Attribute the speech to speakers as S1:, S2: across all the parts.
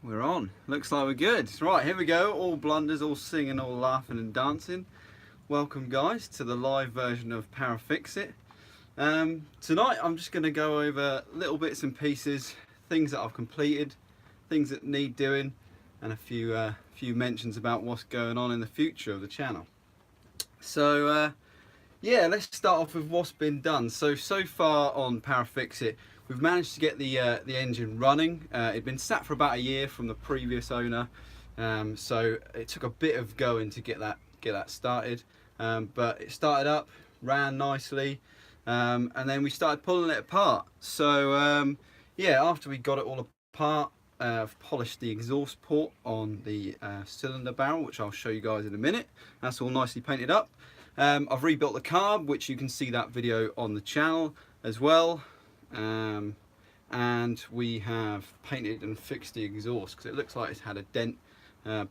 S1: We're on. Looks like we're good. Right, here we go. All blunders, all singing, all laughing and dancing. Welcome guys to the live version of ParaFixIt. Tonight I'm just going to go over little bits and pieces, things that I've completed, things that need doing, and a few mentions about what's going on in the future of the channel. So yeah, let's start off with what's been done. So far on ParaFixIt, we've managed to get the engine running. It'd been sat for about a year from the previous owner, so it took a bit of going to get that started. But it started up, ran nicely, and then we started pulling it apart. So yeah, after we got it all apart, I've polished the exhaust port on the cylinder barrel, which I'll show you guys in a minute. That's all nicely painted up. I've rebuilt the carb, which you can see that video on the channel as well. And we have painted and fixed the exhaust because it looks like it's had a dent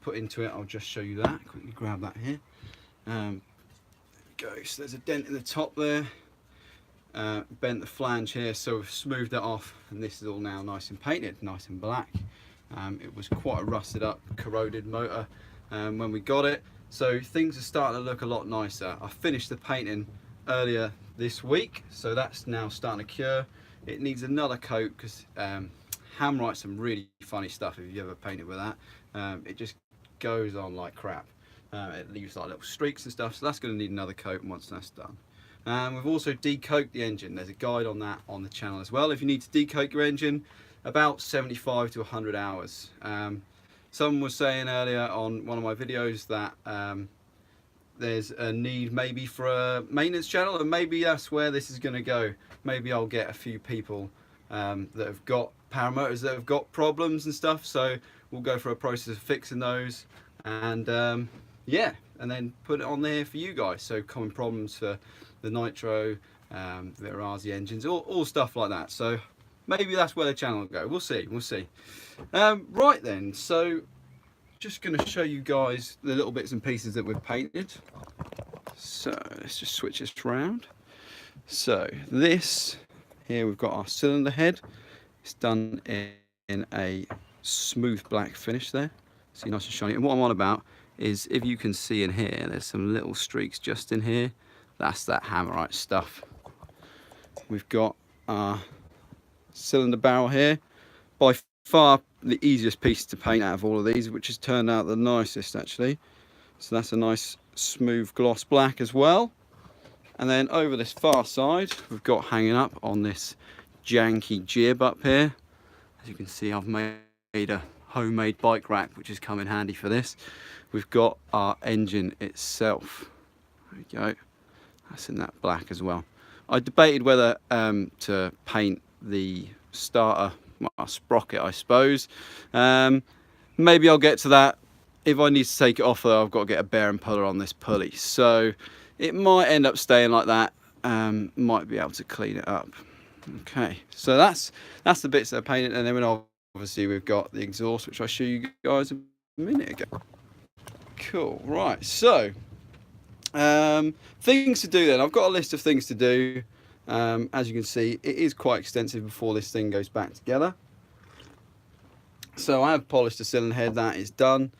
S1: put into it. I'll just show you that. Quickly grab that here. There we go. So there's a dent in the top there. Bent the flange here, so we've smoothed it off, and this is all now nice and painted, nice and black. It was quite a rusted up, corroded motor when we got it, so things are starting to look a lot nicer. I finished the painting earlier this week, so that's now starting to cure. It needs another coat because Hammerite's some really funny stuff if you ever painted with that. It just goes on like crap. It leaves like little streaks and stuff, so that's going to need another coat once that's done. We've also decoked the engine. There's a guide on that on the channel as well. If you need to decoke your engine, about 75 to 100 hours. Someone was saying earlier on one of my videos that there's a need maybe for a maintenance channel, and maybe that's where this is going to go. Maybe I'll get a few people that have got paramotors that have got problems and stuff, so we'll go through a process of fixing those, and yeah, and then put it on there for you guys. So common problems for the nitro, the Arazi engines, all stuff like that. So maybe that's where the channel will go. We'll see. Right then, so just going to show you guys the little bits and pieces that we've painted. So let's just switch this around. So this here, we've got our cylinder head. It's done in a smooth black finish there. See, nice and shiny. And what I'm on about is, if you can see in here, there's some little streaks just in here. That's that Hammerite stuff. We've got our cylinder barrel here. By far the easiest piece to paint out of all of these, which has turned out the nicest actually. So that's a nice smooth gloss black as well. And then over this far side, we've got hanging up on this janky jib up here. As you can see, I've made a homemade bike rack, which has come in handy for this. We've got our engine itself. There we go. That's in that black as well. I debated whether to paint the starter, well, sprocket, I suppose. Maybe I'll get to that. If I need to take it off though, I've got to get a bearing puller on this pulley. So it might end up staying like that. Might be able to clean it up. Okay, so that's the bits that are painted, and then obviously we've got the exhaust, which I showed you guys a minute ago. Cool, right, so things to do then. I've got a list of things to do. As you can see, it is quite extensive before this thing goes back together. So I have polished the cylinder head, that is done.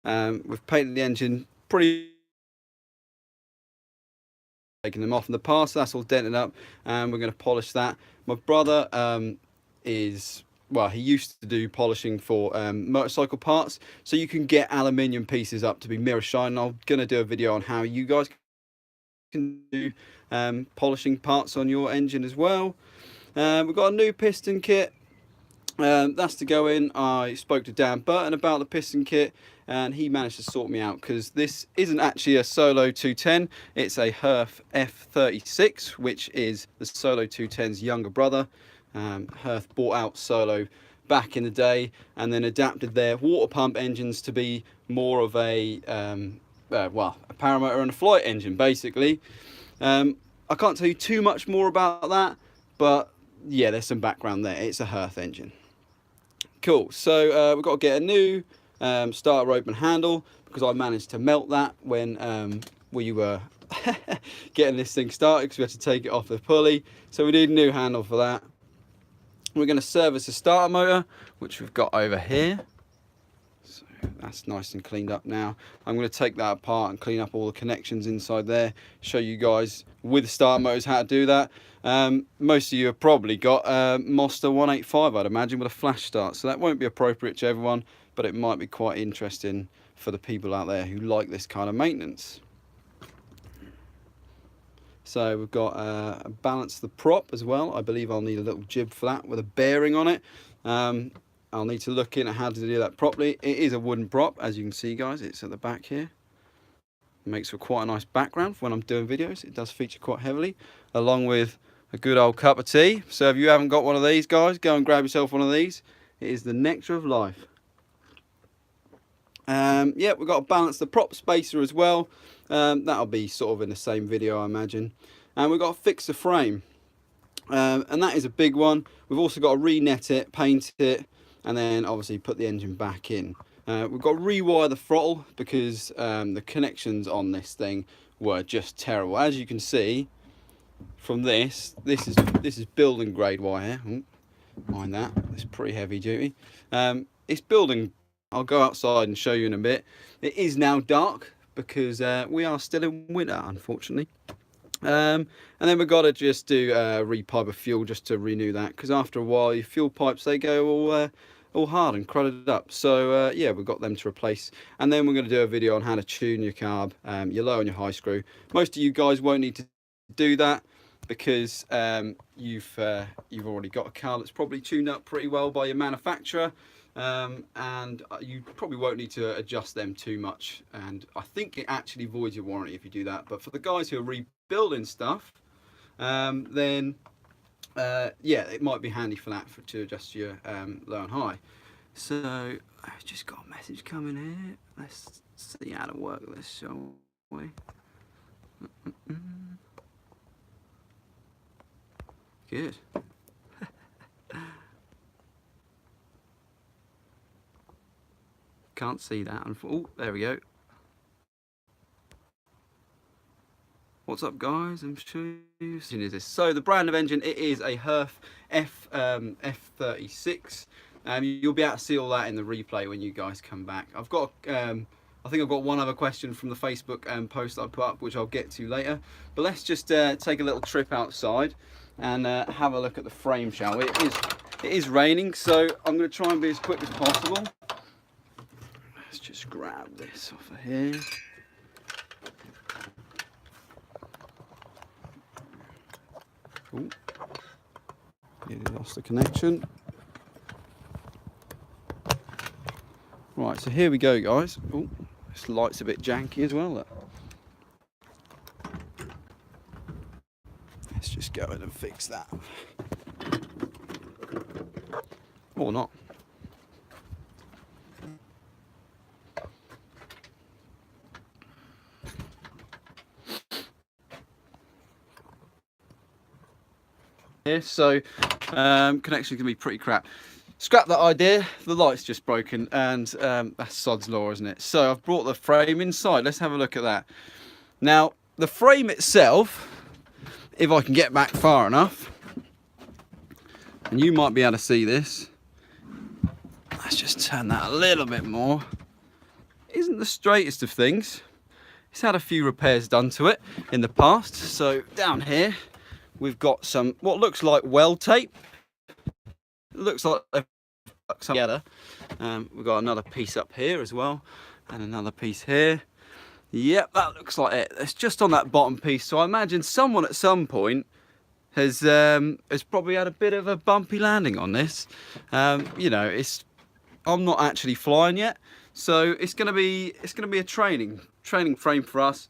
S1: We've painted the engine pretty, taking them off in the past, so that's all dented up, and we're going to polish that. My brother he used to do polishing for motorcycle parts, so you can get aluminium pieces up to be mirror shine. I'm going to do a video on how you guys can do polishing parts on your engine as well. We've got a new piston kit. That's to go in. I spoke to Dan Burton about the piston kit, and he managed to sort me out, because this isn't actually a Solo 210, it's a Hirth F36, which is the Solo 210's younger brother. Hirth bought out Solo back in the day and then adapted their water pump engines to be more of a paramotor and a flight engine basically. I can't tell you too much more about that, but yeah, there's some background there. It's a Hirth engine. Cool, so we've got to get a new starter rope and handle, because I managed to melt that when we were getting this thing started, because we had to take it off the pulley, so we need a new handle for that. We're going to service the starter motor, which we've got over here. So that's nice and cleaned up now. I'm going to take that apart and clean up all the connections inside there, show you guys with starter motors how to do that. Most of you have probably got a Monster 185, I'd imagine, with a flash start, so that won't be appropriate to everyone, but it might be quite interesting for the people out there who like this kind of maintenance. So we've got balance the prop as well. I believe I'll need a little jib for that with a bearing on it. I'll need to look in at how to do that properly. It is a wooden prop, as you can see, guys. It's at the back here. It makes for quite a nice background for when I'm doing videos. It does feature quite heavily, along with a good old cup of tea. So if you haven't got one of these, guys, go and grab yourself one of these. It is the nectar of life. Yeah, we've got to balance the prop spacer as well. That'll be sort of in the same video, I imagine. And we've got to fix the frame, and that is a big one. We've also got to re-net it, paint it, and then obviously put the engine back in. We've got to rewire the throttle because the connections on this thing were just terrible. As you can see from this is building grade wire. Ooh, mind that, it's pretty heavy duty. It's building. I'll go outside and show you in a bit. It is now dark because we are still in winter, unfortunately. And then we've got to just do repipe of fuel just to renew that, because after a while your fuel pipes, they go all hard and crudted up. So yeah, we've got them to replace. And then we're going to do a video on how to tune your carb, your low and your high screw. Most of you guys won't need to do that because you've already got a car that's probably tuned up pretty well by your manufacturer. And you probably won't need to adjust them too much, and I think it actually voids your warranty if you do that. But for the guys who are rebuilding stuff, then yeah, it might be handy for that, to adjust your low and high. So I've just got a message coming here. Let's see how to work this, shall we? Good. Can't see that. Oh, there we go. What's up, guys? I'm sure you've seen this. So the brand of engine, it is a Hirth F36. You'll be able to see all that in the replay when you guys come back. I've got, I think I've got one other question from the Facebook post that I put up, which I'll get to later. But let's just take a little trip outside and have a look at the frame, shall we? It is raining, so I'm going to try and be as quick as possible. Let's just grab this off of here. Ooh. Nearly lost the connection. Right, so here we go, guys. Ooh, this light's a bit janky as well. Look. Let's just go in and fix that. Or not. Here, so connection can be pretty crap. Scrap that idea, the light's just broken, and that's sod's law, isn't it? So I've brought the frame inside. Let's have a look at that. Now the frame itself, if I can get back far enough, and you might be able to see this, let's just turn that a little bit more, isn't the straightest of things. It's had a few repairs done to it in the past. So down here we've got some what looks like weld tape. It looks like they've stuck some together. We've got another piece up here as well, and another piece here. Yep, that looks like it. It's just on that bottom piece. So I imagine someone at some point has probably had a bit of a bumpy landing on this. You know, I'm not actually flying yet, so it's gonna be a training frame for us.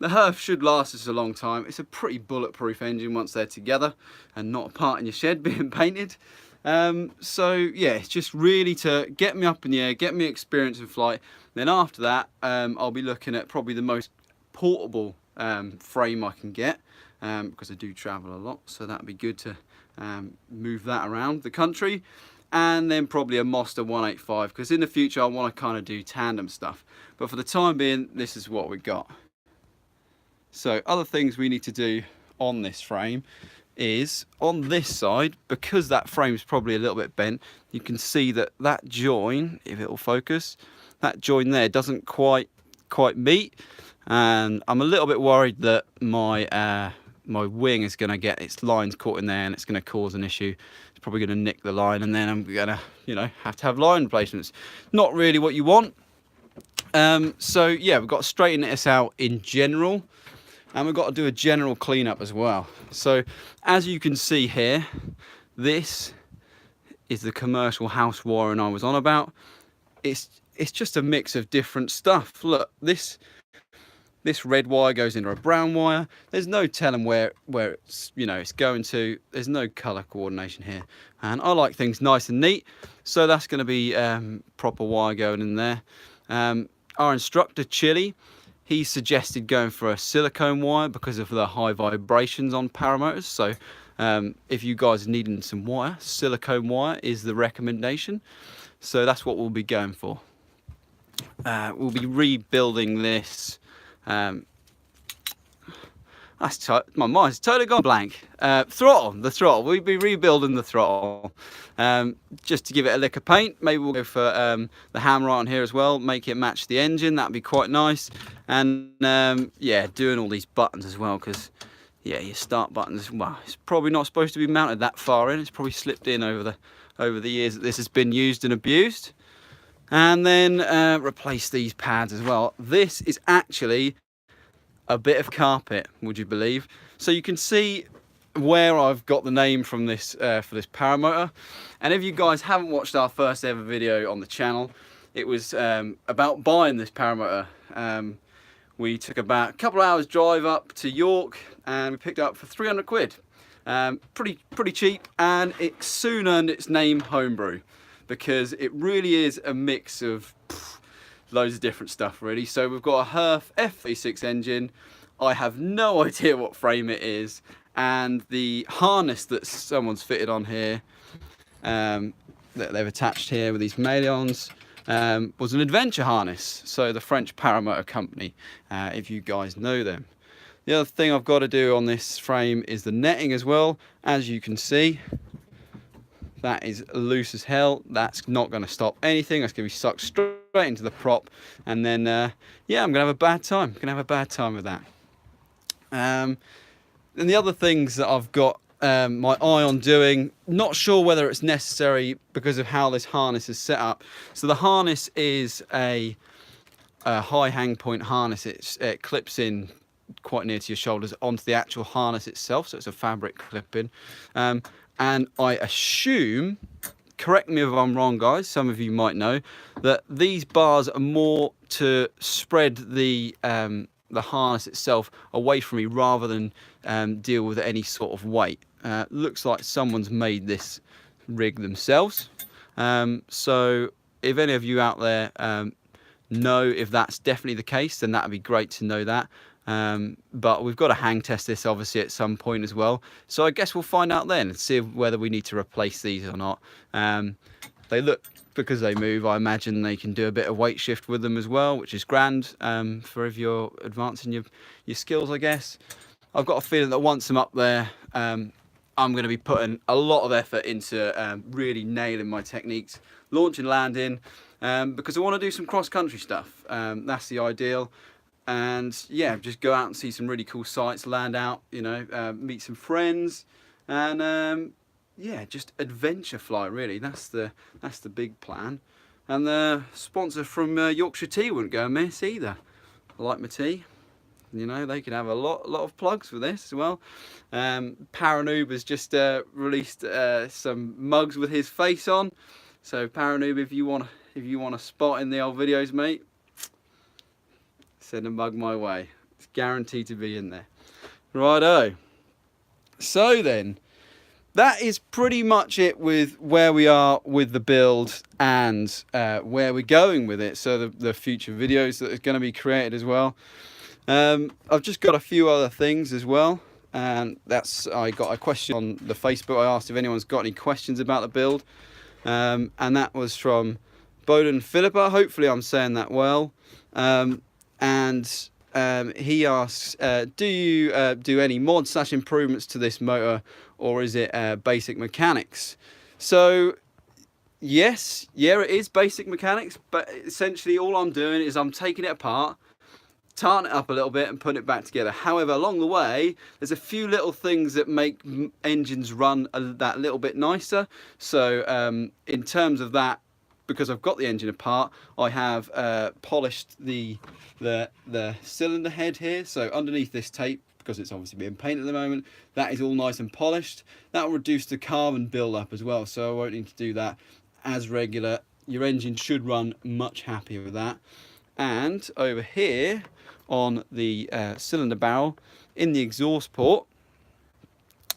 S1: The Hirth should last us a long time. It's a pretty bulletproof engine once they're together and not apart in your shed being painted. So yeah, it's just really to get me up in the air, get me experience in flight. Then after that, I'll be looking at probably the most portable frame I can get, because I do travel a lot, so that'd be good to move that around the country. And then probably a Monster 185, because in the future I want to kind of do tandem stuff. But for the time being, this is what we got. So other things we need to do on this frame is on this side, because that frame's probably a little bit bent, you can see that that join, if it will focus, that join there doesn't quite meet, and I'm a little bit worried that my my wing is going to get its lines caught in there and it's going to cause an issue. It's probably going to nick the line, and then I'm going to, you know, have to have line replacements. Not really what you want. So yeah, we've got to straighten this out in general, and we've got to do a general cleanup as well. So as you can see here, this is the commercial house wiring I was on about. It's just a mix of different stuff. Look, this red wire goes into a brown wire. There's no telling where it's, you know, it's going to. There's no color coordination here, and I like things nice and neat, so that's going to be proper wire going in there. Our instructor Chili, he suggested going for a silicone wire because of the high vibrations on paramotors. So if you guys are needing some wire, silicone wire is the recommendation. So that's what we'll be going for. We'll be rebuilding this. My mind's totally gone blank. The throttle. We'll be rebuilding the throttle. Just to give it a lick of paint. Maybe we'll go for the hammer on here as well, make it match the engine. That'd be quite nice. And yeah, doing all these buttons as well, because yeah, your start buttons, well, it's probably not supposed to be mounted that far in. It's probably slipped in over the years that this has been used and abused. And then replace these pads as well. This is actually a bit of carpet, would you believe? So you can see where I've got the name from this for this paramotor. And if you guys haven't watched our first ever video on the channel, it was about buying this paramotor. We took about a couple of hours drive up to York, and we picked it up for 300 quid. Pretty cheap, and it soon earned its name Homebrew, because it really is a mix of loads of different stuff really. So we've got a Hirth F36 engine. I have no idea what frame it is, and the harness that someone's fitted on here, that they've attached here with these mailons, was an adventure harness. So the French Paramotor company, if you guys know them. The other thing I've got to do on this frame is the netting as well. As you can see, that is loose as hell. That's not going to stop anything. That's going to be sucked straight into the prop, and then yeah, I'm going to have a bad time. I'm going to have a bad time with that. And the other things that I've got my eye on doing, not sure whether it's necessary because of how this harness is set up. So the harness is a high hang point harness. It clips in quite near to your shoulders onto the actual harness itself, so it's a fabric clip-in. And I assume, correct me if I'm wrong guys, some of you might know, that these bars are more to spread the harness itself away from me rather than deal with any sort of weight. Looks like someone's made this rig themselves. So if any of you out there know if that's definitely the case, then that would be great to know that. But we've got to hang test this obviously at some point as well, so I guess we'll find out then and see whether we need to replace these or not. They look, because they move, I imagine they can do a bit of weight shift with them as well, which is grand for if you're advancing your skills, I guess. I've got a feeling that once I'm up there, I'm going to be putting a lot of effort into really nailing my techniques, launch and landing, because I want to do some cross-country stuff. That's the ideal. And yeah, just go out and see some really cool sights, land out, you know, meet some friends, and yeah, just adventure fly really. That's the big plan. And the sponsor from Yorkshire Tea wouldn't go amiss either. I like my tea. You know, they can have a lot of plugs for this as well. Paranoob has just released some mugs with his face on. So Paranoob, if you want a spot in the old videos, mate, send a mug my way. It's guaranteed to be in there. Righto. So then, that is pretty much it with where we are with the build and where we're going with it. So the future videos that are going to be created as well. I've just got a few other things as well. And I got a question on the Facebook. I asked if anyone's got any questions about the build. And that was from Bowden Philippa. Hopefully I'm saying that well. And he asks, do you do any mods / improvements to this motor, or is it basic mechanics? So yes, yeah, it is basic mechanics, but essentially all I'm doing is I'm taking it apart, tarting it up a little bit and putting it back together. However, along the way, there's a few little things that make engines run that little bit nicer. So in terms of that, because I've got the engine apart, I have polished the cylinder head here. So underneath this tape, because it's obviously being painted at the moment, that is all nice and polished. That will reduce the carbon build-up as well, so I won't need to do that as regular. Your engine should run much happier with that. And over here on the cylinder barrel, in the exhaust port,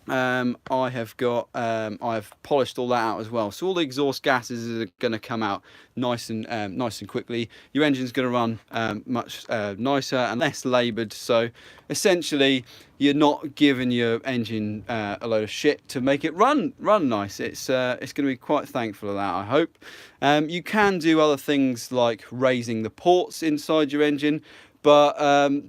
S1: I have polished all that out as well. So all the exhaust gases are going to come out nice and quickly. Your engine's going to run much nicer and less laboured. So essentially, you're not giving your engine a load of shit to make it run nice. It's going to be quite thankful of that, I hope. You can do other things like raising the ports inside your engine. But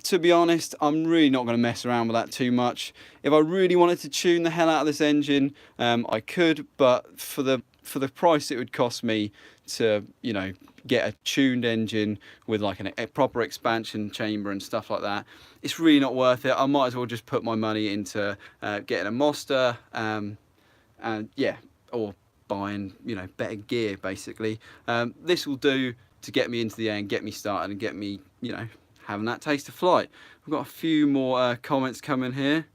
S1: to be honest, I'm really not going to mess around with that too much. If I really wanted to tune the hell out of this engine, I could. But for the price it would cost me to, you know, get a tuned engine with like a proper expansion chamber and stuff like that, it's really not worth it. I might as well just put my money into getting a Monster, and yeah, or buying, you know, better gear basically. This will do to get me into the air and get me started and get me, you know, having that taste of flight. We've got a few more comments coming here.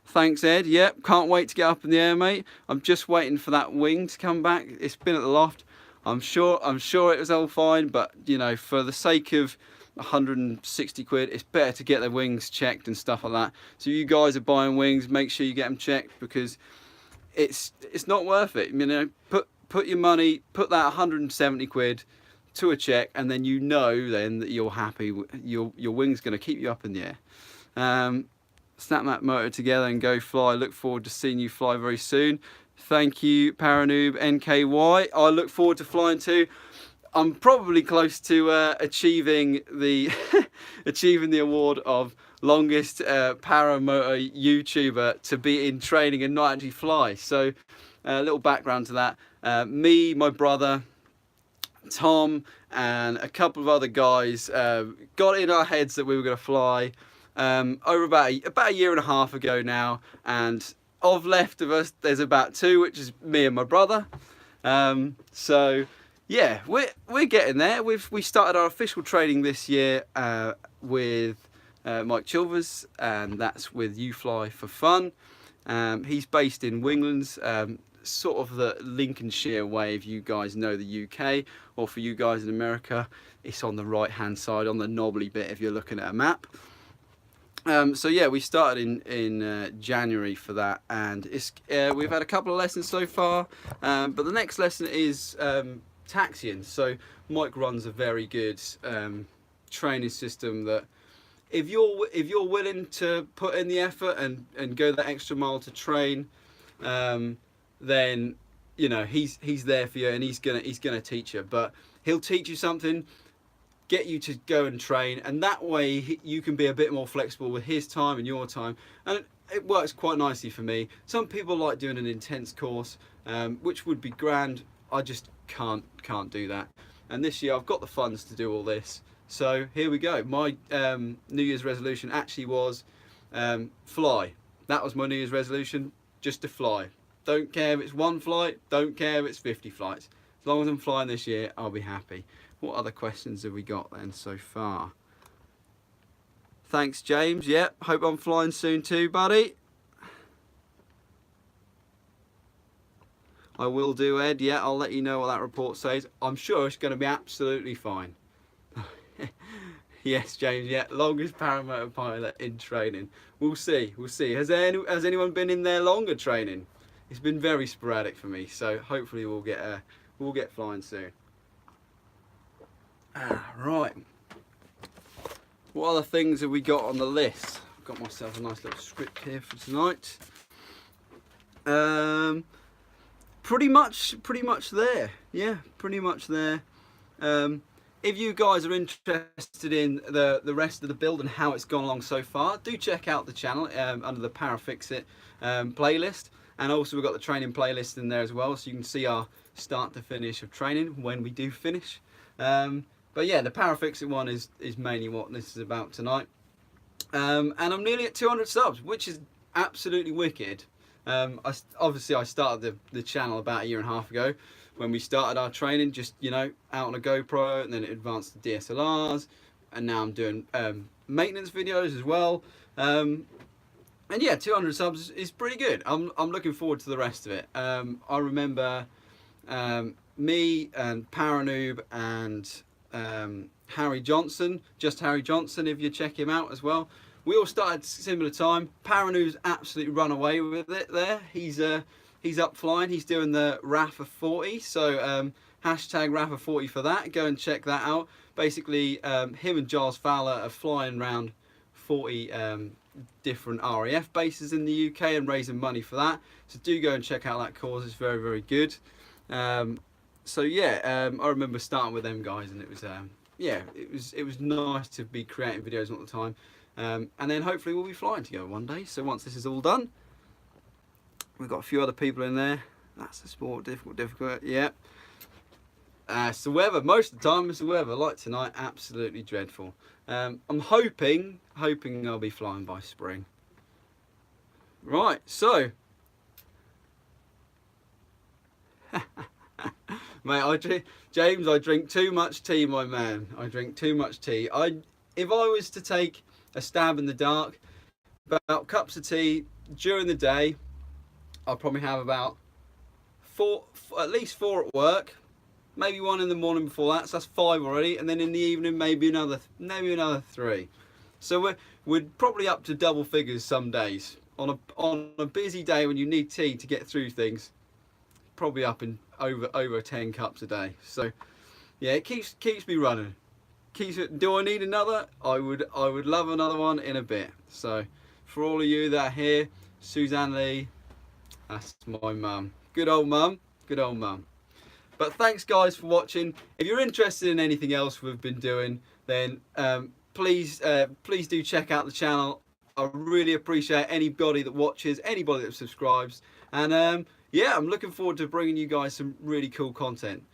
S1: Thanks, Ed. Yep, can't wait to get up in the air, mate. I'm just waiting for that wing to come back. It's been at the loft. I'm sure it was all fine, but you know, for the sake of 160 quid, it's better to get the wings checked and stuff like that. So you guys are buying wings, make sure you get them checked, because it's not worth it. You know, put your money, put that 170 quid to a check, and then you know then that you're happy. Your wing's going to keep you up in the air. Snap that motor together and go fly. Look forward to seeing you fly very soon. Thank you, Paranoob NKY. I look forward to flying too. I'm probably close to achieving the achieving the award of longest paramotor YouTuber to be in training and not actually fly. So a little background to that. Me, my brother, Tom, and a couple of other guys got it in our heads that we were going to fly over about a year and a half ago now, and of left of us there's about two, which is me and my brother. So yeah, we're getting there. We started our official training this year with Mike Chilvers, and that's with You Fly for Fun. He's based in Winglands, sort of the Lincolnshire way, if you guys know the UK, or for you guys in America, it's on the right hand side on the knobbly bit if you're looking at a map. So yeah, we started in January for that, and it's we've had a couple of lessons so far, but the next lesson is taxiing. So Mike runs a very good training system that if you're willing to put in the effort and go that extra mile to train, then you know he's there for you, and he's gonna teach you. But he'll teach you something, get you to go and train, and that way you can be a bit more flexible with his time and your time, and it works quite nicely for me. Some people like doing an intense course, which would be grand. I just can't do that, and this year I've got the funds to do all this, so here we go. My New Year's resolution actually was fly. That was my New Year's resolution, just to fly. Don't care if it's one flight, don't care if it's 50 flights. As long as I'm flying this year, I'll be happy. What other questions have we got then so far? Thanks, James. Yep, hope I'm flying soon too, buddy. I will do, Ed. Yeah, I'll let you know what that report says. I'm sure it's going to be absolutely fine. Yes, James. Yeah, longest paramotor pilot in training. We'll see. We'll see. Has anyone been in there longer training? It's been very sporadic for me, so hopefully we'll get flying soon. Right. What other things have we got on the list? I've got myself a nice little script here for tonight. Pretty much there. Yeah, pretty much there. if you guys are interested in the rest of the build and how it's gone along so far, do check out the channel under the ParaFixIt playlist. And also we've got the training playlist in there as well, so you can see our start to finish of training when we do finish. But yeah, the ParaFixIt one is mainly what this is about tonight. And I'm nearly at 200 subs, which is absolutely wicked. Obviously I started the channel about 1.5 years ago when we started our training, just, you know, out on a GoPro, and then it advanced to DSLRs, and now I'm doing maintenance videos as well. And yeah, 200 subs is pretty good. I'm looking forward to the rest of it. I remember me and Paranoob and Harry Johnson, just Harry Johnson, if you check him out as well. We all started similar time. Paranoob's absolutely run away with it there. He's up flying. He's doing the RAF of 40. So hashtag RAF of 40 for that. Go and check that out. Basically, him and Giles Fowler are flying around 40 different RAF bases in the UK and raising money for that. So do go and check out that cause. It's very, very good. So yeah, I remember starting with them guys, and it was yeah, it was nice to be creating videos all the time. And then hopefully we'll be flying together one day. So once this is all done, we've got a few other people in there. That's the sport, difficult, yeah. It's the weather, most of the time it's the weather. Like tonight, absolutely dreadful. I'm hoping I'll be flying by spring. Right, so. Mate, James, I drink too much tea, my man. I drink too much tea. If I was to take a stab in the dark, about cups of tea during the day, I'll probably have about at least 4 at work, maybe 1 in the morning before that, so that's 5 already, and then in the evening maybe another 3. So we're probably up to double figures some days. On a busy day when you need tea to get through things, probably up in over 10 cups a day. So yeah, it keeps me running. Do I need another? I would love another one in a bit. So for all of you that are here, Suzanne Lee, that's my mum. Good old mum. Good old mum. But thanks guys for watching. If you're interested in anything else we've been doing, then please do check out the channel. I really appreciate anybody that watches, anybody that subscribes, and yeah, I'm looking forward to bringing you guys some really cool content.